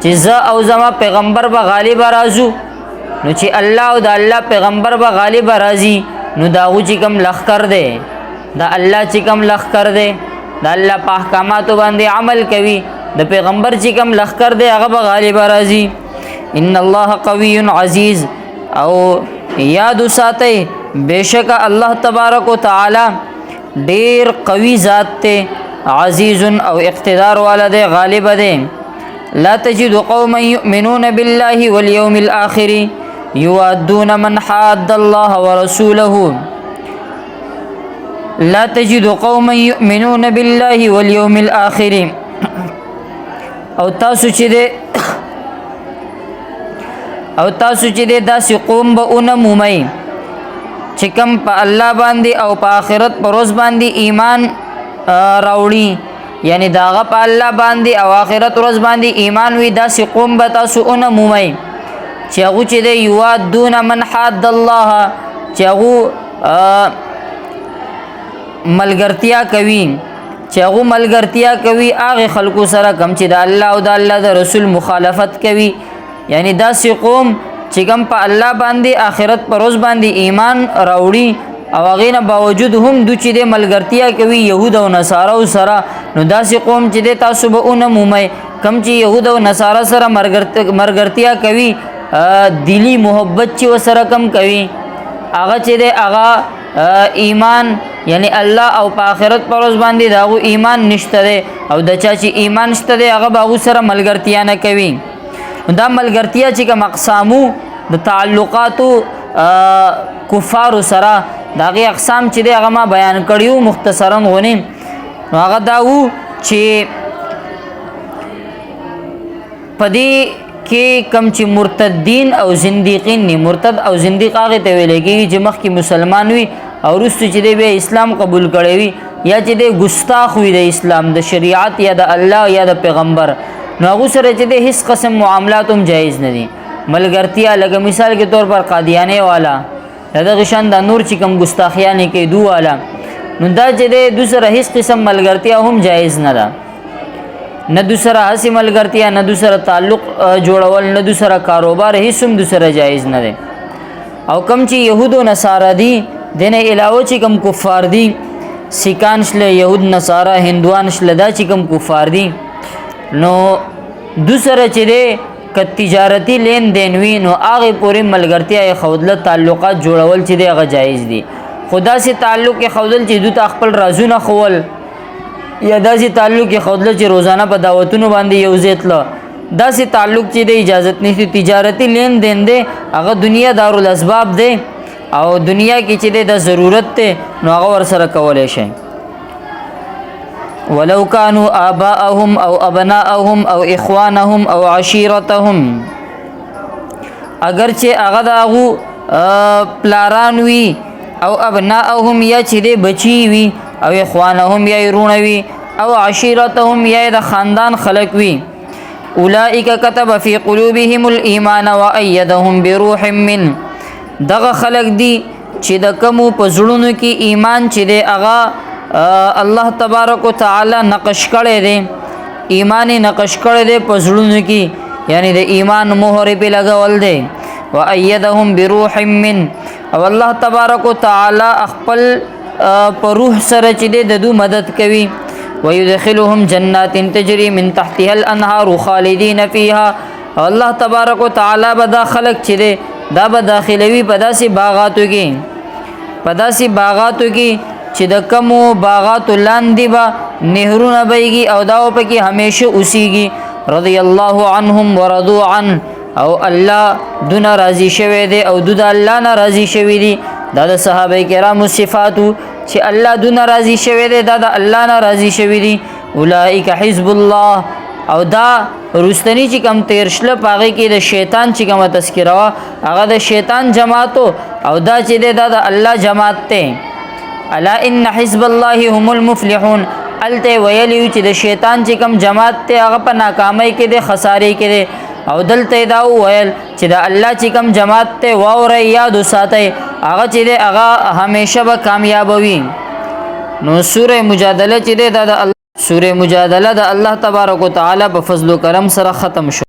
چې زه او زما پیغمبر به غالب راځو نو چې الله او د الله پیغمبر به غالب راځي نو داغو چې کوم لخر دی دا الله چې کوم لخر دی دا الله په احکاماتو باندې عمل کوي د پیغمبر چې کوم لخر دی هغه به غالب راځي ان الله قوی عزیز او یاد ساتئ بیشک الله تبارک وتعالى ډیر قوی ذات ته عزیز او اقتدار والا دی غالب دی لا تجد قوما يؤمنون بالله واليوم الآخر يوادون من حاد الله ورسوله لا تجد قوما يؤمنون بالله واليوم الآخر او تاسو چې دې داسې قوم به اونمومئ چې کوم په الله باندې او په آخرت پر ورځ باندې ایمان راوړي یعنی داغه په الله باندې او آخرت ورځ باندې ایمان وي داسې قوم به تاسو اونمومئ چې هغه چې دی یوادون من حاد الله چې هغه ملګرتیا کوي هغه خلکو سره کم چې د الله او د الله د رسول مخالفت کوي یعنی داسې قوم چې کوم په الله باندې آخرت پر ورځ باندې ایمان راوړي او هغه نه باوجود هم دوی چې د ملګرتیا کوي يهود او نصارا سره نو داسې قوم چې د تاسو به اونمومئ کم چې يهود او نصارا سره مرګرتیا کوي دلی محبت چې وسره کم کوي هغه چې د هغه ایمان یعنی الله او په آخرت پر ورځ باندې داغو ایمان نشته دی او د چا چې ایمان شته دی هغه به سره ملګرتیا نه کوي دا ملګرتیا چې کوم اقسامو د تعلقاتو کفار سره داغه اقسام چې هغه ما بیان کړیو مختصرا غونی هغه دا وو چې پدې کې کم چې مرتدین او زنديقین نه مرتد او زنديق هغه ته ویل کېږي چې مخکې مسلمان وي او وروسته چې دی اسلام قبول کړی وي یا چې دی ګستاخ وي د اسلام د شریعت یا د الله یا د پیغمبر نو هغه سره چې دی هیڅ قسم معاملات هم جایز نه دي ملګرتیا لکه مثال کے طور پر قادیانه والا دغه شان د نور چې کوم ګستاخیانه کې دوه والا نو دا چې دی دوسره هیڅ قسم ملګرتیا هم جایز نه ده نه دوسره هسې ملګرتیا نه دوسره تعلق جوړول نه دوسره کاروبار هیڅ هم دوسره جایز نه ده او کم چې يهود او نصارا دي دنه علاوه چې کوم کفار دي سیکان شله يهود نصارا هندوان شله دا چې کوم کفار دي نو دوسره چې دی ک تجارتی لین دین وی نو هغه پوری ملګرتیا خودله تعلقات جوړول چې دی هغه جایز دي خدا سي تعلق خودل چې دوی خپل رازونه خول یا داسې تعلق خودله چې روزانه په دعوتونو باندې یو زیتله داسې تعلق چې د اجازت نشي تجارتی لین دین دی هغه دنیا دارالاسباب دی او دنیا کې چې د ضرورت ته نو هغه ور سره کولای شي ولو كانوا آباءهم او ابناءهم او اخوانهم او عشيرتهم اگر چې هغه دغه پلاران وي او ابناءهم یا چې د بچي وي او اخوانهم یا رونوي او عشيرتهم یا د خاندان خلق وي اولئک كتب في قلوبهم الايمان وايدهم بروح من دغه خلق دي چې د کوم په زړونو کې ایمان چې دی هغه الله تبارک وتعالى نقش کړي دي ایمان نقش کړي دي په زړونو کې یعنی د ایمان مهر په لګول دي وايدهم بروح من او الله تبارک وتعالى خپل په روح سره چې د دو مدد کوي ويدخلهم جنات تجري من تحتها الانهار خالدين فيها الله تبارک وتعالى بدا خلق چې دا به داخلوي په داسې باغاتو کې چې د کمو باغاتو لاندې به نهرونه بهیږي او دا په کې همیشه اوسیږي رضی الله عنهم ورضوا عنه او الله دونه راضي شوی دی او د الله نه راضي شوی دی دا د صحابه کرامو صفاتو چې الله دونه راضي شوی دی دا د الله نه راضي شوی دی اولئک حزب الله او دا رستنی چې کم تیرشله پاغه کې د شیطان چې کومه تذکره وا هغه د شیطان جماعتو او دا چې دا د الله جماعت ته الا ان حزب الله هم المفلحون الته ویلی چې د شیطان چې کم جماعت ته هغه په ناکامۍ کې د خسارې کې دی او دلته دا ویل چې د الله چې کم جماعت ته واوري یاد وساتي هغه چې هغه همیشه به کامیاب وي نو سوره مجادله چې د سوره مجادله د الله تبارک وتعالى په فضل و کرم سره ختم شو